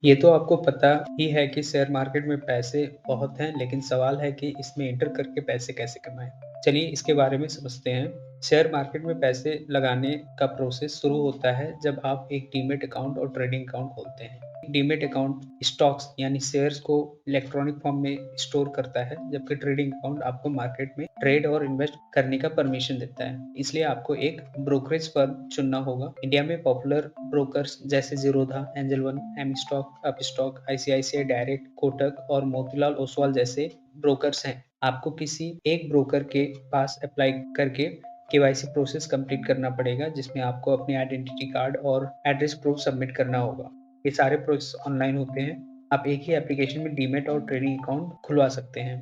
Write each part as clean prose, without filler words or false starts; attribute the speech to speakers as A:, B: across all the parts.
A: ये तो आपको पता ही है कि शेयर मार्केट में पैसे बहुत हैं, लेकिन सवाल है कि इसमें एंटर करके पैसे कैसे कमाएं। चलिए इसके बारे में समझते हैं। शेयर मार्केट में पैसे लगाने का प्रोसेस शुरू होता है जब आप एक डीमैट अकाउंट और ट्रेडिंग अकाउंट खोलते हैं। डीमैट अकाउंट स्टॉक्स यानी शेयर्स को इलेक्ट्रॉनिक फॉर्म में स्टोर करता है, जबकि ट्रेडिंग अकाउंट आपको मार्केट में ट्रेड और इन्वेस्ट करने का परमिशन देता है। इसलिए आपको एक ब्रोकरेज फर्म चुनना होगा। इंडिया में पॉपुलर ब्रोकर्स जैसे Zerodha, Angel One, M stock, Upstox, ICICI Direct, Kotak और मोतीलाल ओसवाल जैसे ब्रोकर्स हैं। आपको किसी एक ब्रोकर के पास अप्लाई करके केवाईसी प्रोसेस कंप्लीट करना पड़ेगा, जिसमें आपको अपनी आइडेंटिटी कार्ड और एड्रेस प्रूफ सबमिट करना होगा। ये सारे प्रोसेस ऑनलाइन होते हैं। आप एक ही एप्लीकेशन में डीमैट और ट्रेडिंग अकाउंट खुलवा सकते हैं।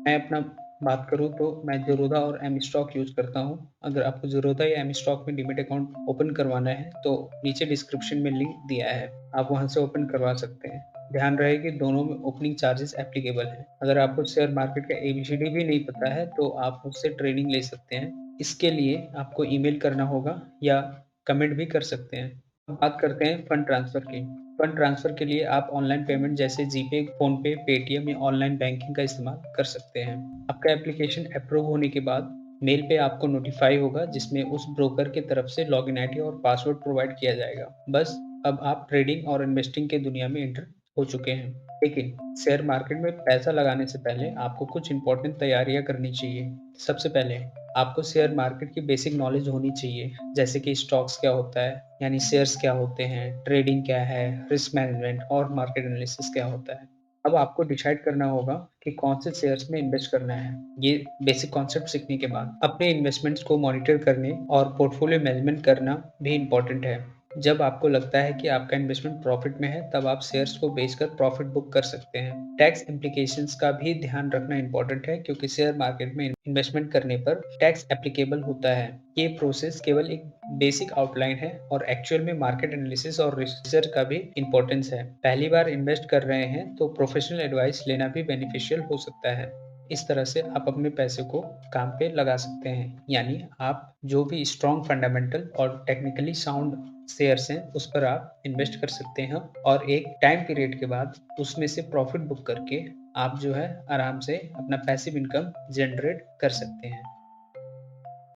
A: मैं अपना बात करूँ तो मैं ज़ीरोधा और एम स्टॉक यूज़ करता हूँ। अगर आपको ज़ीरोधा या एम स्टॉक में डीमैट अकाउंट ओपन करवाना है तो नीचे डिस्क्रिप्शन में लिंक दिया है, आप वहाँ से ओपन करवा सकते हैं। ध्यान रहे कि दोनों में ओपनिंग चार्जेस एप्लीकेबल हैं। अगर आपको शेयर मार्केट का एबीसीडी भी नहीं पता है तो आप मुझसे ट्रेनिंग ले सकते हैं। इसके लिए आपको ईमेल करना होगा या कमेंट भी कर सकते हैं। अब बात करते हैं फंड ट्रांसफ़र की। फंड ट्रांसफ़र के लिए आप ऑनलाइन पेमेंट जैसे जीपे, फ़ोनपे, पेटीएम या ऑनलाइन बैंकिंग का इस्तेमाल कर सकते हैं। आपका एप्लीकेशन अप्रूव होने के बाद मेल पे आपको नोटिफाई होगा, जिसमें उस ब्रोकर की तरफ से लॉगिन आईडी और पासवर्ड प्रोवाइड किया जाएगा। बस अब आप ट्रेडिंग और इन्वेस्टिंग के दुनिया में एंटर हो चुके हैं। लेकिन शेयर मार्केट में पैसा लगाने से पहले आपको कुछ इंपॉर्टेंट तैयारियां करनी चाहिए। सबसे पहले आपको शेयर मार्केट की बेसिक नॉलेज होनी चाहिए, जैसे कि स्टॉक्स क्या होता है, यानी शेयर्स क्या होते हैं, ट्रेडिंग क्या है, रिस्क मैनेजमेंट और मार्केट एनालिसिस क्या होता है। अब आपको डिसाइड करना होगा कि कौन से शेयर्स में इन्वेस्ट करना है। ये बेसिक कॉन्सेप्ट सीखने के बाद अपने इन्वेस्टमेंट्स को मॉनिटर करने और पोर्टफोलियो मैनेजमेंट करना भी इम्पोर्टेंट है। जब आपको लगता है कि आपका इन्वेस्टमेंट प्रॉफिट में है, तब आप शेयर्स को बेचकर प्रॉफिट बुक कर सकते हैं। टैक्स इम्प्लीकेशंस का भी ध्यान रखना इम्पोर्टेंट है, क्योंकि शेयर मार्केट में इन्वेस्टमेंट करने पर टैक्स एप्लीकेबल होता है। ये प्रोसेस केवल एक बेसिक आउटलाइन है और एक्चुअल में मार्केट एनालिसिस और रिसर्च का भी इम्पोर्टेंस है। पहली बार इन्वेस्ट कर रहे हैं तो प्रोफेशनल एडवाइस लेना भी बेनिफिशियल हो सकता है। इस तरह से आप अपने पैसे को काम पे लगा सकते हैं, यानी आप जो भी स्ट्रॉन्ग फंडामेंटल और टेक्निकली साउंड शेयर्स हैं उस पर आप इन्वेस्ट कर सकते हैं और एक टाइम पीरियड के बाद उसमें से प्रॉफिट बुक करके आप जो है आराम से अपना पैसिव इनकम जनरेट कर सकते हैं।